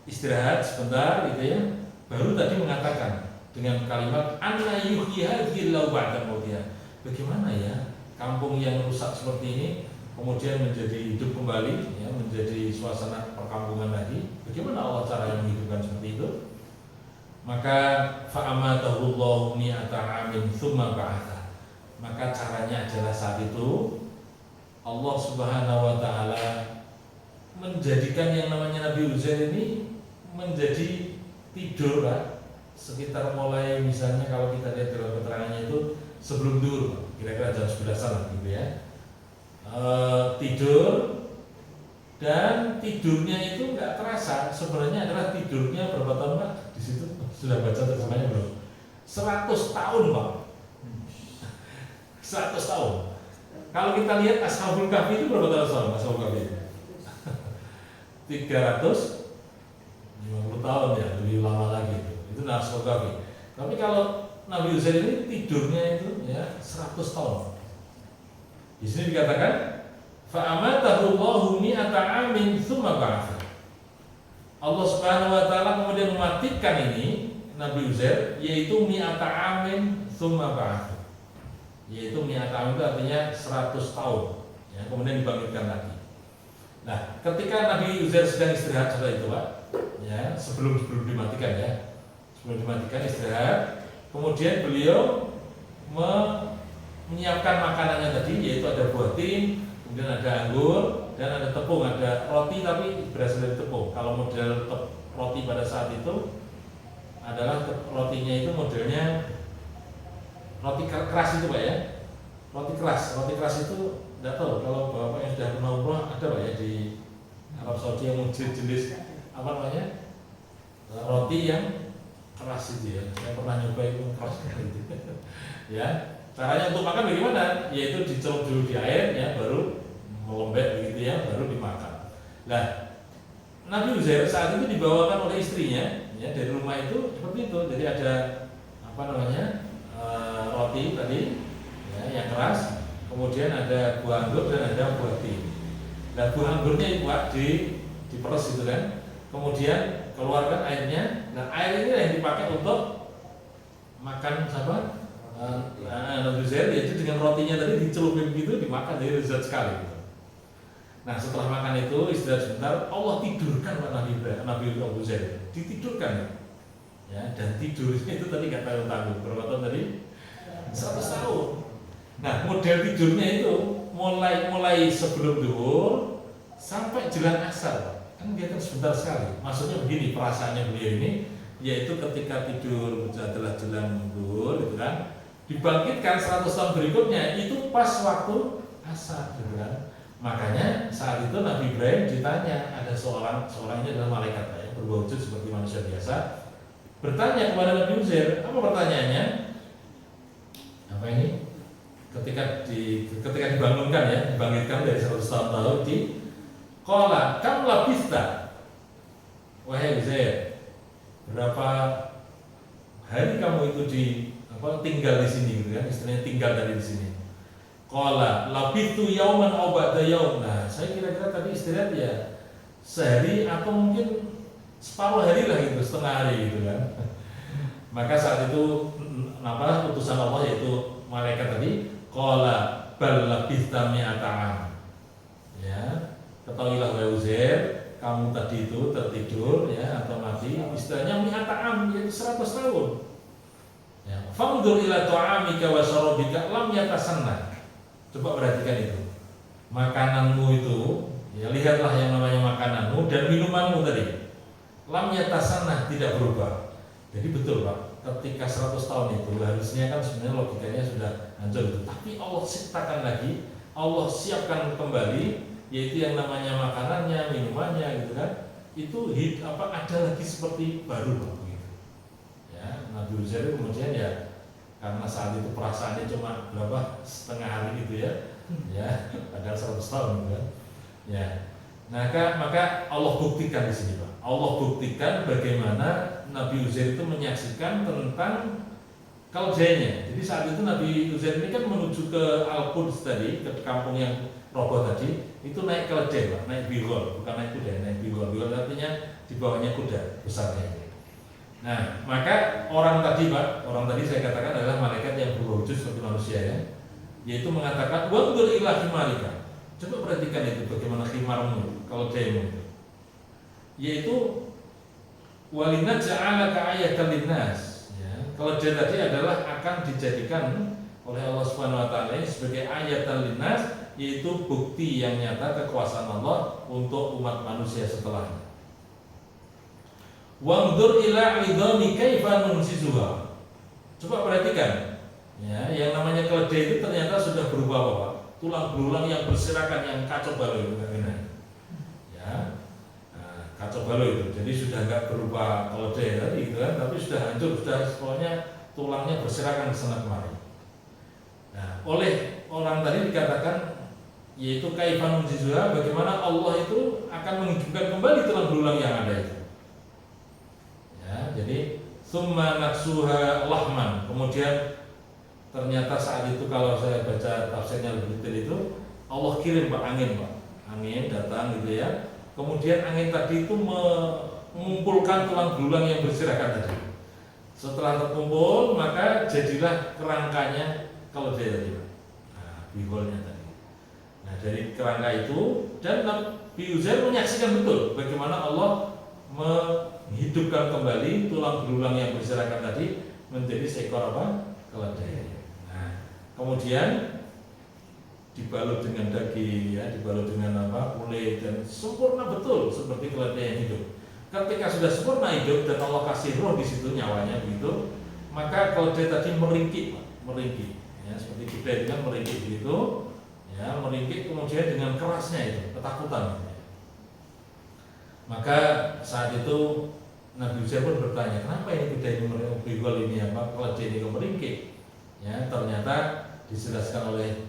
istirahat sebentar gitu ya, baru tadi mengatakan dengan kalimat anna yuhyi hadhillahu ba'da mautiha. Bagaimana ya kampung yang rusak seperti ini kemudian menjadi hidup kembali ya, menjadi suasana perkampungan lagi. Bagaimana Allah cara yang menghidupkan seperti itu? Maka fa'amatahullahu mi'ata amin tsumma ba'atha. Maka caranya adalah saat itu Allah Subhanahu wa taala menjadikan yang namanya Nabi Uzair ini menjadi tidur Pak. Sekitar mulai misalnya kalau kita lihat dalam keterangannya itu sebelum duhur, kira-kira jam 11-an gitu ya. Tidur, dan tidurnya itu nggak terasa sebenarnya adalah tidurnya berapa tahun Pak? Di situ sudah baca terjemahnya belum? 100 tahun Pak. 100 tahun. Kalau kita lihat Ashabul Kahfi itu berapa tahun Ashabul Kahfi? 350 tahun ya, lebih lama lagi itu Ashabul Kahfi. Tapi kalau Nabi Uzair ini tidurnya itu ya 100 tahun. Di sini dikatakan fa'amatahu Allahu mi'ata amin tsumma ba'atha. Allah Subhanahu wa taala kemudian mematikan ini Nabi Uzair yaitu mi'ata amin tsumma ba'atha. Yaitu mi'ata amin itu artinya 100 tahun ya, kemudian dibangkitkan lagi. Nah, ketika Nabi Uzair sedang istirahat setelah itu Pak, ya, sebelum dimatikan ya. Sebelum dimatikan istirahat, kemudian beliau menyiapkan makanannya tadi, yaitu ada buah tin, kemudian ada anggur, dan ada tepung, ada roti tapi berasal dari tepung. Kalau model roti pada saat itu adalah rotinya itu modelnya roti keras itu Pak ya. Roti keras itu tidak tahu kalau Bapak yang sudah pernah umroh ada Pak ya di Arab Saudi yang jenis apa namanya? Roti yang keras itu ya. Saya pernah nyoba itu keras gitu. Ya. Caranya untuk makan bagaimana? Yaitu dicelup dulu di air ya, baru melembek begitu ya, baru dimakan. Nah, Nabi Uzair saat itu dibawakan oleh istrinya ya dari rumah itu seperti itu. Jadi ada apa namanya? Roti tadi ya, yang keras, kemudian ada buah anggur dan ada buah tin. Nah, buah anggurnya buat diperes gitu kan. Kemudian keluarkan airnya. Nah, air ini yang dipakai untuk makan apa? Nabi Uzair yaitu dengan rotinya tadi dicelupin gitu dimakan, jadi lezat sekali gitu. Nah setelah makan itu istirahat sebentar, Allah tidurkan Pak Nabi Uzair, ditidurkan ya, dan tidurnya itu tadi nggak tanggung berapa tahun tadi? 100 tahun. Nah model tidurnya itu mulai sebelum duhur sampai jelang asar, kan dia kan sebentar sekali. Maksudnya begini perasaannya beliau ini, yaitu ketika tidur adalah jelang duhur gitu kan, dibangkitkan 100 tahun berikutnya itu pas waktu asar gitu kan. Makanya saat itu Nabi Ibrahim ditanya, ada seorang ini adalah malaikat ya, berwujud seperti manusia biasa, bertanya kepada Nabi Uzair. Apa pertanyaannya? Apa ini? Ketika dibangunkan ya, dibangkitkan dari 100 tahun di qala kam labista, wahai Uzair, berapa hari kamu itu di tinggal di sini gitu kan, istilahnya tinggal dari di sini. Qala labitu yauman aw ba'da yaum. Nah, saya kira-kira tadi istirahat ya sehari atau mungkin separuh hari lah gitu, setengah hari gitu kan. Maka saat itu utusan Allah yaitu malaikat tadi qala bal labithta mi'ata am. Ya, ketahuilah wahai Uzair, kamu tadi itu tertidur ya atau mati istilahnya mi'ata am, yaitu 100 tahun. Ya, fanzur ila ta'amika wa syarabika lam yatasanna. Coba perhatikan itu. Makananmu itu, ya lihatlah yang namanya makananmu dan minumanmu tadi. Lam yatasanna, tidak berubah. Jadi betul Pak, ketika 100 tahun itu harusnya kan sebenarnya logikanya sudah hancur itu. Tapi Allah ciptakan lagi, Allah siapkan kembali, yaitu yang namanya makanannya, minumannya gitu kan. Itu ada lagi seperti baru Pak. Nabi Uzair kemudian ya karena saat itu perasaannya cuma berapa setengah hari gitu ya padahal 100 tahun gitu kan ya. Maka Allah buktikan di sini Pak. Allah buktikan bagaimana Nabi Uzair itu menyaksikan tentang keledainya. Jadi saat itu Nabi Uzair ini kan menuju ke Al-Quds tadi, ke kampung yang roboh tadi, itu naik keledai Pak, naik bigol, bukan naik kuda, naik bigol. Bigol artinya di bawahnya kuda besarnya. Nah, maka orang tadi saya katakan adalah malaikat yang berwujud seperti manusia ya, yaitu mengatakan wanzur ila himarika. Coba perhatikan itu bagaimana khimarmu, kalau daymu itu. Yaitu walina ja'alaka ayatan linnas. Ya, kalau dia tadi adalah akan dijadikan oleh Allah Subhanahu wa taala sebagai ayatan linnas, yaitu bukti yang nyata kekuasaan Allah untuk umat manusia setelahnya. Wanzur ila 'idhami kaifa nunsizuha. Coba perhatikan. Ya, yang namanya keledai itu ternyata sudah berubah Pak. Tulang belulang yang berserakan, yang kacau balau itu ya. Nah, kacau balau itu. Jadi sudah enggak berupa keledai tadi gitu kan, tapi sudah hancur, sudah pokoknya tulangnya berserakan ke sana kemari. Nah, oleh orang tadi dikatakan yaitu kaifa nunsizuha, bagaimana Allah itu akan menghidupkan kembali tulang belulang yang ada itu. Jadi summa naksuha lahman. Kemudian ternyata saat itu kalau saya baca tafsirnya lebih detail itu Allah kirim Pak angin datang gitu ya. Kemudian angin tadi itu mengumpulkan tulang belulang yang berserakan tadi. Setelah terkumpul maka jadilah kerangkanya keledai tadi Pak. Nah, bigolnya tadi. Nah dari kerangka itu dan Nabi Uzair menyaksikan betul bagaimana Allah menghidupkan kembali tulang belulang yang berserakan tadi menjadi seekor keledai. Nah, kemudian dibalut dengan daging, ya, dibalut dengan kulit dan sempurna betul seperti keledai yang hidup. Ketika sudah sempurna hidup dan Allah kasih roh di situ nyawanya begitu, maka keledai tadi meringkik, ya, seperti kita dengan meringkik begitu, ya, meringkik kemudian dengan kerasnya itu ketakutan. Maka saat itu Nabi Uzair pun bertanya, kenapa ini kuda ini bigol ini keledai ini meringkik? Ya, ternyata dijelaskan oleh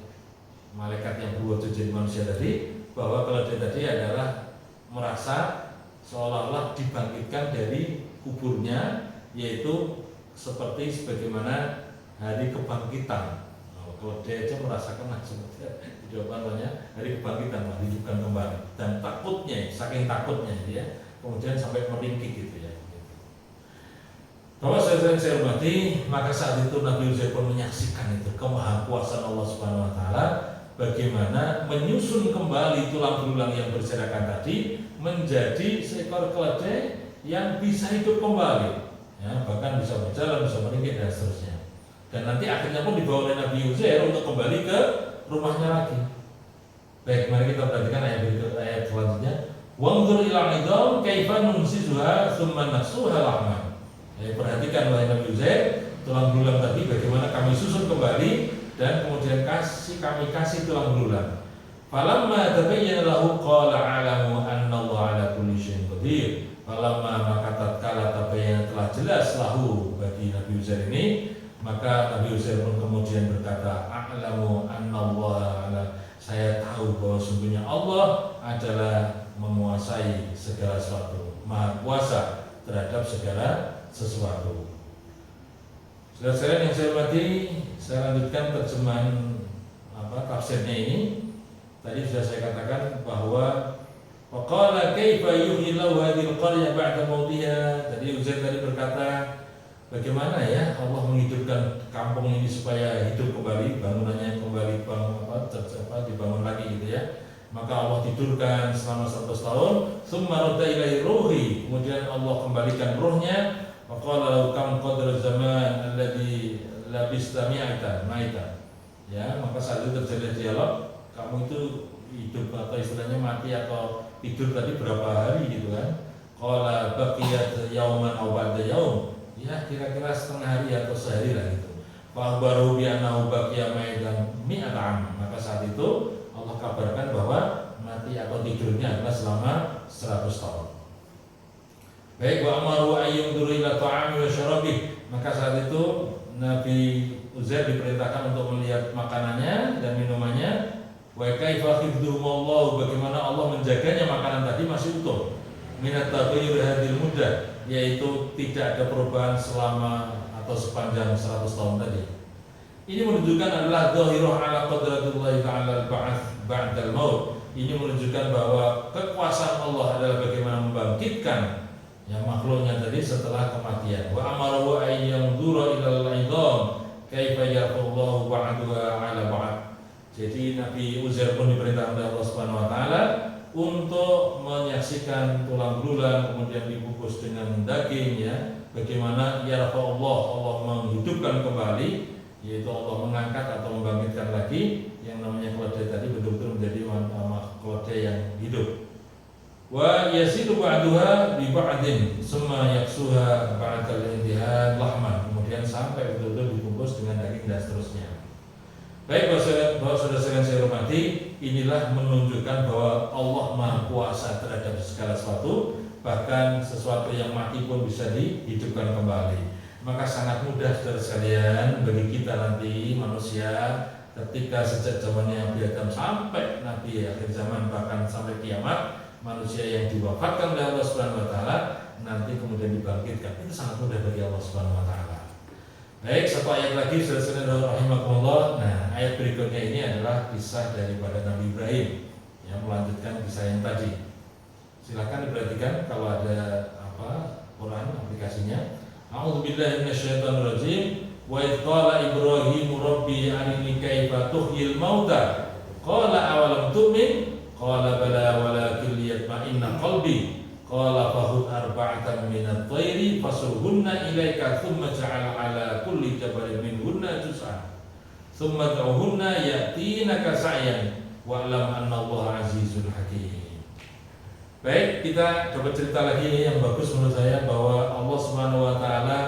malaikat yang berwujud jadi manusia tadi bahwa keledai tadi adalah merasa seolah-olah dibangkitkan dari kuburnya, yaitu seperti sebagaimana hari kebangkitan. Keledai aja merasakan seperti jawabannya hari kebangkitan, dihidupkan kembali, dan takutnya, saking takutnya ya, kemudian sampai meringkik gitu ya. Bahwa saya hormati, maka saat itu Nabi Uzair pun menyaksikan itu kemahakuasaan Allah Subhanahu Wa Taala, bagaimana menyusun kembali tulang belulang yang berserakan tadi menjadi seekor keledai yang bisa hidup kembali, ya, bahkan bisa berjalan, bisa meringkik dan seterusnya. Dan nanti akhirnya pun dibawa oleh Nabi Uzair untuk kembali ke rumahnya lagi. Baik, mari kita perhatikan ayat berikut, ayat selanjutnya. Wanzur ila 'idham kaifa nunsizuha tsumma naksuha lahman. Ya, perhatikan wahai Nabi Uzair, tulang belulang tadi bagaimana kami susun kembali dan kemudian kami kasih tulang belulang. Falamma tabayyana lahu qala 'alamu anna Allah 'ala kulli syai'in qadir. Falamma maka tatkala tabayyana telah jelas lahu bagi Nabi Uzair ini, maka Nabi Uzair pun kemudian berkata, a'lamu annallaha ala, saya tahu bahwa sungguhnya Allah adalah menguasai segala sesuatu, maha kuasa terhadap segala sesuatu. Saudara-saudara yang saya hormati, saya lanjutkan terjemahan tafsirnya ini. Tadi sudah saya katakan bahwa waqala kaifa yuhyillahu hadhil qaryah ba'da mautiha. Tadi Uzair tadi berkata, bagaimana ya Allah menghidupkan kampung ini supaya hidup kembali, bangunannya kembali dibangun lagi gitu ya. Maka Allah tidurkan selama 100 tahun, tsumma radda ilaihi ruhi, kemudian Allah kembalikan ruhnya. Waqala lahu kam qadra zaman alladhi labista maita. Ya, maka saat itu terjadi dialog, kamu itu hidup atau istilahnya mati atau tidur tadi berapa hari gitu kan. Qala baqiyat yauman aw ba'da yaum. Ya, kira-kira setengah hari atau sehari lah gitu. Fa baru bi annahu baqiya maitan mi'at am. Maka saat itu Allah kabarkan bahwa mati atau tidurnya adalah selama 100 tahun. Baik, wa amaru ayyuduru ila ta'ami wa syarabi. Maka saat itu Nabi Uzair diperintahkan untuk melihat makanannya dan minumannya. Wa kaifa khidduhumullah, bagaimana Allah menjaganya makanan tadi masih utuh. Minat taghayyur hadil muddah, yaitu tidak ada perubahan selama atau sepanjang 100 tahun tadi. Ini menunjukkan adalah dhahirah ala qadratillahi ta'ala al-ba'ats ba'dal maut. Ini menunjukkan bahwa kekuasaan Allah adalah bagaimana membangkitkan yang makhluknya tadi setelah kematian. Wa amaru ay yanzura ilal 'idham kaifa yarfa'ullahu ba'daha 'ala ba'd. Jadi Nabi Uzair pun diperintahkan oleh Allah Subhanahu wa taala untuk menyaksikan tulang belulang kemudian dibungkus dengan daging ya. Bagaimana yarfa'ullah, Allah menghidupkan kembali, yaitu Allah mengangkat atau membangkitkan lagi yang namanya keledai tadi betul-betul menjadi keledai yang hidup. Wa yasidu ba'duha bi ba'din summa yaksuha ba'dal intihan lahman, kemudian sampai betul-betul dibungkus dengan daging dan seterusnya. Baik, bahwa saudara-saudara saya hormati, inilah menunjukkan bahwa Allah Maha Kuasa terhadap segala sesuatu, bahkan sesuatu yang mati pun bisa dihidupkan kembali. Maka sangat mudah saudara sekalian bagi kita nanti manusia ketika sejak zamannya Nabi Adam sampai Nabi akhir zaman bahkan sampai kiamat, manusia yang diwafatkan oleh Allah Subhanahu wa taala nanti kemudian dibangkitkan. Itu sangat mudah bagi Allah Subhanahu wa taala. Baik, satu ayat lagi saudara-saudara rahimakumullah. Nah, ayat berikutnya ini adalah kisah daripada Nabi Ibrahim yang melanjutkan kisah yang tadi. Silakan diperhatikan kalau ada Quran aplikasinya. A'udzubillahi minasyaitonirrajim. Wa idh qala Ibrahimu rabbi arini kaifa tuhyil mauta. Qala awalam tu'min? Qala bala walakin liyatma'inna qalbi. Qala fahud arba'atan minat tayri fasurhunna ilaika thumma ja'al ala kulli jabalin minhunna juz'an thumma da'uhunna ya'tinaka sa'yan wa'lam anna Allah azizul hakim. Baik, kita coba cerita lagi ini yang bagus menurut saya, bahwa Allah Subhanahu wa taala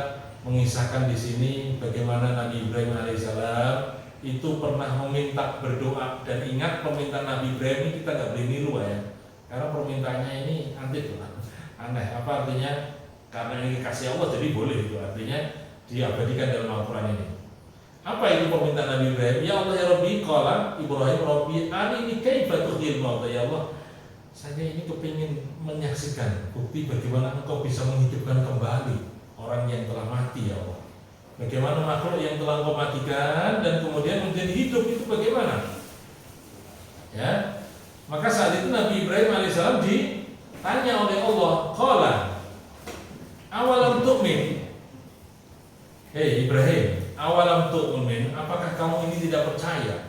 mengisahkan di sini bagaimana Nabi Ibrahim alaihissalam itu pernah meminta berdoa. Dan ingat, permintaan Nabi Ibrahim ini kita nggak boleh niru ya, karena permintaannya ini aneh. Apa artinya? Karena ini kasih Allah jadi boleh, itu artinya diabadikan dalam Al-Quran ini. Apa itu permintaan Nabi Ibrahim? Ya Allah ya Rabbi, qala Ibrahim Rabbi arini kaifa tuhyil mauta. Ya Allah, saya ini kepingin menyaksikan bukti bagaimana Engkau bisa menghidupkan kembali orang yang telah mati ya Allah. Bagaimana makhluk yang telah Engkau matikan dan kemudian menjadi hidup, itu bagaimana? Ya, maka saat itu Nabi Ibrahim alaihissalam ditanya oleh Allah, qala awalam tu'min. Hei Ibrahim, awalam tu'min, apakah kamu ini tidak percaya?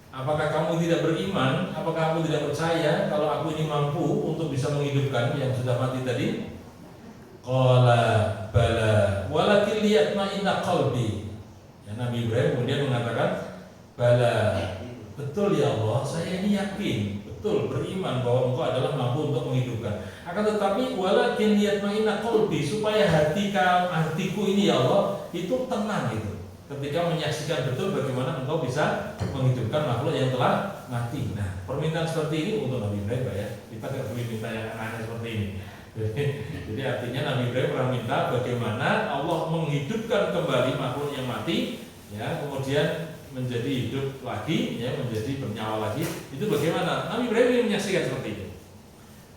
Apakah kamu tidak beriman? Apakah kamu tidak percaya kalau aku ini mampu untuk bisa menghidupkan yang sudah mati tadi? Qala bala walakin liyatma'inna qalbi. Ya, Nabi Ibrahim kemudian mengatakan, bala, betul ya Allah, saya ini yakin, betul beriman bahwa Engkau adalah mampu untuk menghidupkan. Akan tetapi walakin liyatma'inna qalbi, supaya hatiku ini ya Allah itu tenang itu ketika menyaksikan betul bagaimana Engkau bisa menghidupkan makhluk yang telah mati. Nah, permintaan seperti ini untuk Nabi Ibrahim ya. Kita tidak boleh minta yang aneh seperti ini. Jadi artinya Nabi Ibrahim pernah minta bagaimana Allah menghidupkan kembali makhluk yang mati, ya, kemudian menjadi hidup lagi, ya, menjadi bernyawa lagi. Itu bagaimana? Nabi Ibrahim ingin menyaksikan seperti itu.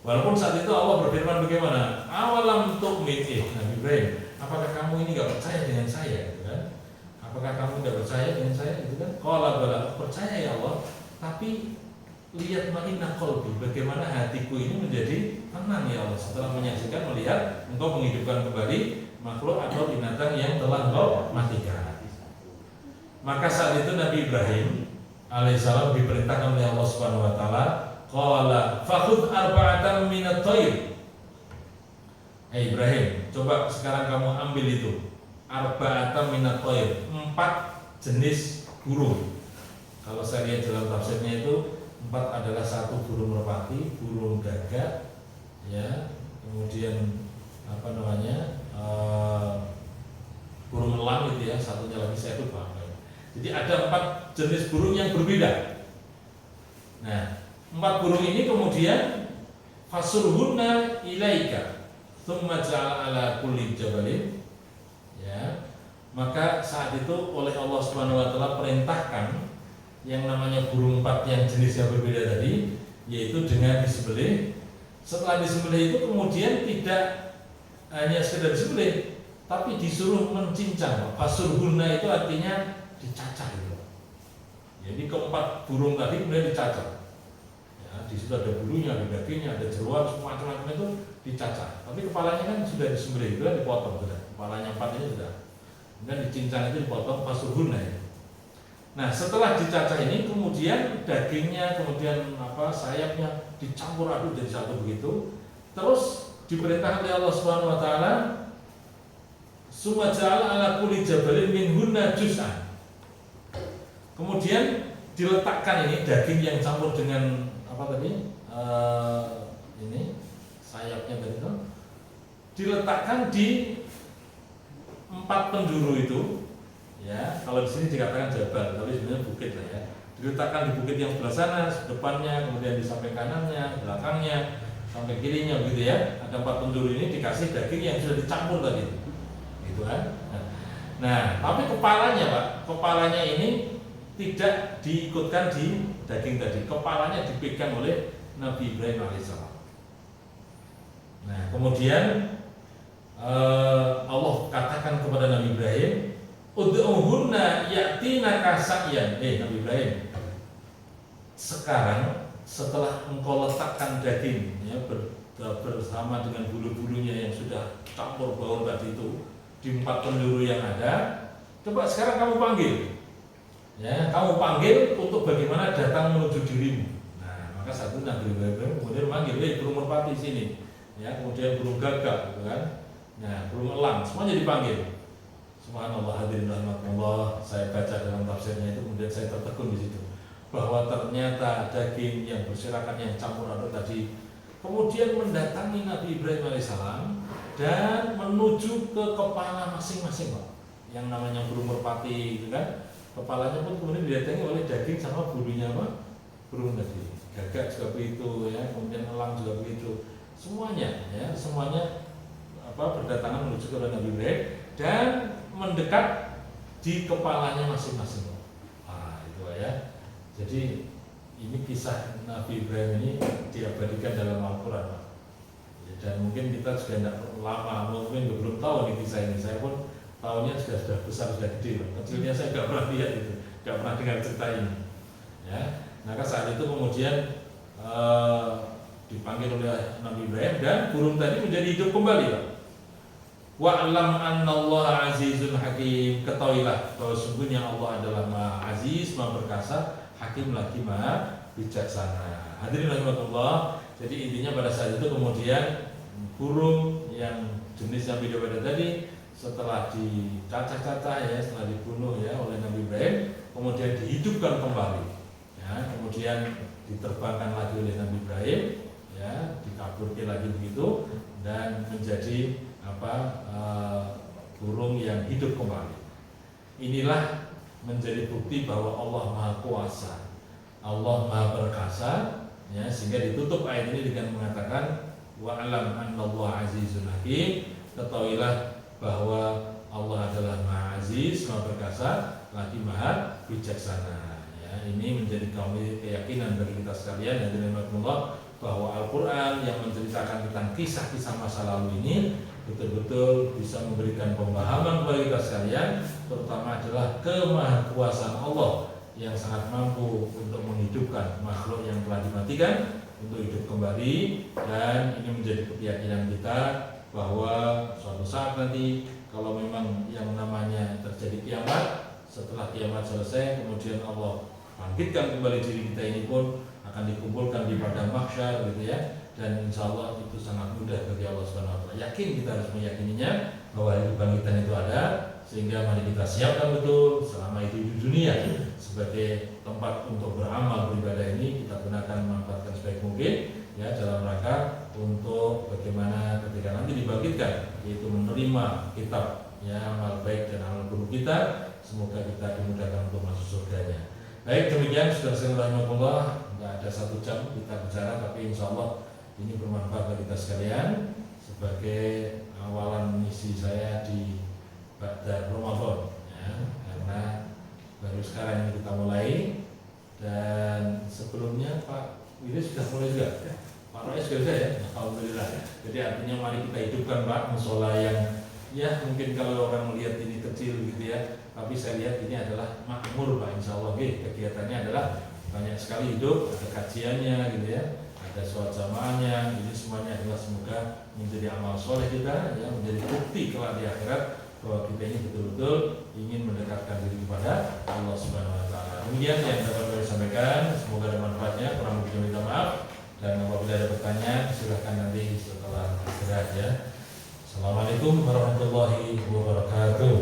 Walaupun saat itu Allah berfirman bagaimana? Awalam tu'min, Nabi Ibrahim, apakah kamu ini nggak percaya dengan saya? Gitu kan? apakah kamu tidak percaya dengan saya? Itu kan, qala bala, percaya ya Allah, tapi lihat ma'inna qalbi, bagaimana hatiku ini menjadi tenang ya Allah setelah menyaksikan, melihat engkau menghidupkan kembali makhluk atau binatang yang telah engkau matikan. Maka saat itu Nabi Ibrahim alaihissalam diperintahkan oleh Allah Subhanahu wa taala, qala fakhudh arba'atan minat thair. Hey Ibrahim, coba sekarang kamu ambil itu arba'atan minat thair, 4 jenis burung. Kalau saya lihat dalam tafsirnya itu 4 adalah 1 burung merpati, burung gagak, ya, kemudian apa namanya burung elang gitu ya, satunya lagi saya lupa. Jadi ada 4 jenis burung yang berbeda. Nah, 4 burung ini kemudian fasurhunna ilaika, tsumma ja'ala ala kulli jabalin, ya. Maka saat itu oleh Allah Subhanahu wa taala perintahkan yang namanya burung 4 yang jenis yang berbeda tadi, yaitu dengan disembelih. Setelah disembelih itu kemudian tidak hanya sekedar disembelih, tapi disuruh mencincang. Fasurhunna itu artinya dicacah gitu. Jadi keempat burung tadi kemudian dicacah. Ya, di situ ada bulunya, ada dagingnya, ada jeruan, semua macam-macam itu dicacah. Tapi kepalanya kan sudah disembelih, itu kan dipotong sudah. Kepalanya 4 ini sudah. Kemudian dicincang itu dipotong fasurhunna ya. Nah, setelah dicacah ini kemudian dagingnya, kemudian sayapnya dicampur aduk jadi satu begitu. Terus diperintahkan oleh Allah Subhanahu wa taala, summa ja'ala ala kulli jabalin minhunna juz'an. Kemudian diletakkan ini daging yang campur dengan ini sayapnya tadi itu diletakkan di 4 penjuru itu. Ya, kalau di sini dikatakan jabal, tapi sebenarnya bukit lah ya. Diletakkan di bukit yang sebelah sana, depannya, kemudian di samping kanannya, belakangnya, sampai kirinya begitu ya. Ada 4 penjuru ini dikasih daging yang sudah dicampur tadi, gitu kan. Nah, tapi kepalanya Pak, kepalanya ini tidak diikutkan di daging tadi. Kepalanya dipegang oleh Nabi Ibrahim alaihissalam. Nah, kemudian Allah katakan kepada Nabi Ibrahim, ud'uhunna ya'tinaka sa'yan. Nabi Ibrahim, sekarang setelah engkau letakkan daging ya, bersama dengan bulu-bulunya yang sudah campur baur tadi itu di 4 penjuru yang ada, coba sekarang kamu panggil. Ya, kamu panggil untuk bagaimana datang menuju dirimu. Nah, maka satu Nabi Ibrahim kemudian manggil, burung merpati sini. Ya, kemudian burung gagak, gitu kan. Nah, burung elang, semuanya dipanggil. Subhanallah, hadirin rahmatullah, saya baca dalam tafsirnya itu kemudian saya tertegun di situ bahwa ternyata daging yang berserakan yang campur aduk tadi kemudian mendatangi Nabi Ibrahim alaihissalam dan menuju ke kepala masing-masing, Pak. Yang namanya burung merpati itu kan, kepalanya pun kemudian didatangi oleh daging sama bulunya apa? Burung tadi. Gagak juga begitu ya, kemudian elang juga begitu. Semuanya ya, semuanya berdatangan menuju ke Nabi Ibrahim dan mendekat di kepalanya masing-masing. Itu ya. Jadi ini kisah Nabi Ibrahim ini diabadikan dalam Al-Quran. Ya, dan mungkin kita juga tidak lama, mungkin belum tahu nih kisah ini. Saya pun tahunya sudah besar, sudah gede. Kecilnya saya nggak pernah lihat itu, nggak pernah dengar cerita ini. Ya, maka saat itu kemudian dipanggil oleh Nabi Ibrahim dan burung tadi menjadi hidup kembali, Pak. Wa'lam annallaha azizun hakim. Ketahuilah bahwa sungguhnya Allah adalah Maha Aziz, Maha Perkasa, Hakim lagi Maha Bijaksana. Hadirin rahimakumullah. Jadi intinya pada saat itu kemudian burung yang jenisnya beda-beda tadi setelah dicacah-cacah ya, setelah dibunuh ya oleh Nabi Ibrahim, kemudian dihidupkan kembali. Ya, kemudian diterbangkan lagi oleh Nabi Ibrahim, ya, dikaburkan lagi begitu dan menjadi burung yang hidup kembali. Inilah menjadi bukti bahwa Allah Maha Kuasa, Allah Maha Perkasa, ya, sehingga ditutup ayat ini dengan mengatakan wa'lam annallaha azizun hakim. Ketahuilah bahwa Allah adalah Maha Aziz, Maha Perkasa, lagi Maha Bijaksana. Ya, ini menjadi keyakinan bagi kita sekalian yang dirahmati Allah. bahwa Al-Quran yang menceritakan tentang kisah-kisah masa lalu ini betul-betul bisa memberikan pemahaman kepada kita sekalian, terutama adalah kemahakuasaan Allah yang sangat mampu untuk menghidupkan makhluk yang telah dimatikan untuk hidup kembali. Dan ini menjadi keyakinan kita bahwa suatu saat nanti kalau memang yang namanya terjadi kiamat, setelah kiamat selesai kemudian Allah bangkitkan kembali diri kita ini pun akan dikumpulkan di padang mahsyar gitu ya. Dan insya Allah itu sangat mudah bagi Allah Subhanahu wa Ta'ala. Yakin, kita harus meyakininya bahwa hari kebangkitan itu ada, sehingga mari kita siapkan betul selama itu di dunia sebagai tempat untuk beramal beribadah ini kita gunakan, manfaatkan sebaik mungkin ya, dalam rangka untuk bagaimana ketika nanti dibangkitkan, yaitu menerima kitab ya amal baik dan amal buruk kita. Semoga kita dimudahkan untuk masuk surganya. Baik, demikian sudah saya rahmatullah. Nggak ada 1 jam kita bicara, tapi insya Allah ini bermanfaat bagi kita sekalian sebagai awalan misi saya di Ba'da Ramadan ya, karena baru sekarang ini kita mulai. Dan sebelumnya Pak Willy sudah mulai juga ya? Pak Roy sudah ya? Alhamdulillah. Jadi artinya mari kita hidupkan Pak musola yang ya mungkin kalau orang melihat ini kecil gitu ya, tapi saya lihat ini adalah makmur Pak, insya Allah. Kegiatannya adalah banyak sekali hidup, ada kajiannya gitu ya, ada sholat jamaahnya. Ini semuanya adalah semoga menjadi amal soleh kita ya, menjadi bukti kelak di akhirat bahwa kita ini betul-betul ingin mendekatkan diri kepada Allah Subhanahu wa Ta'ala. Demikian yang dapat kami sampaikan, semoga ada manfaatnya. Kurang lebihnya minta maaf, dan apabila ada pertanyaan silahkan nanti setelah istirahat ya. Assalamualaikum warahmatullahi wabarakatuh.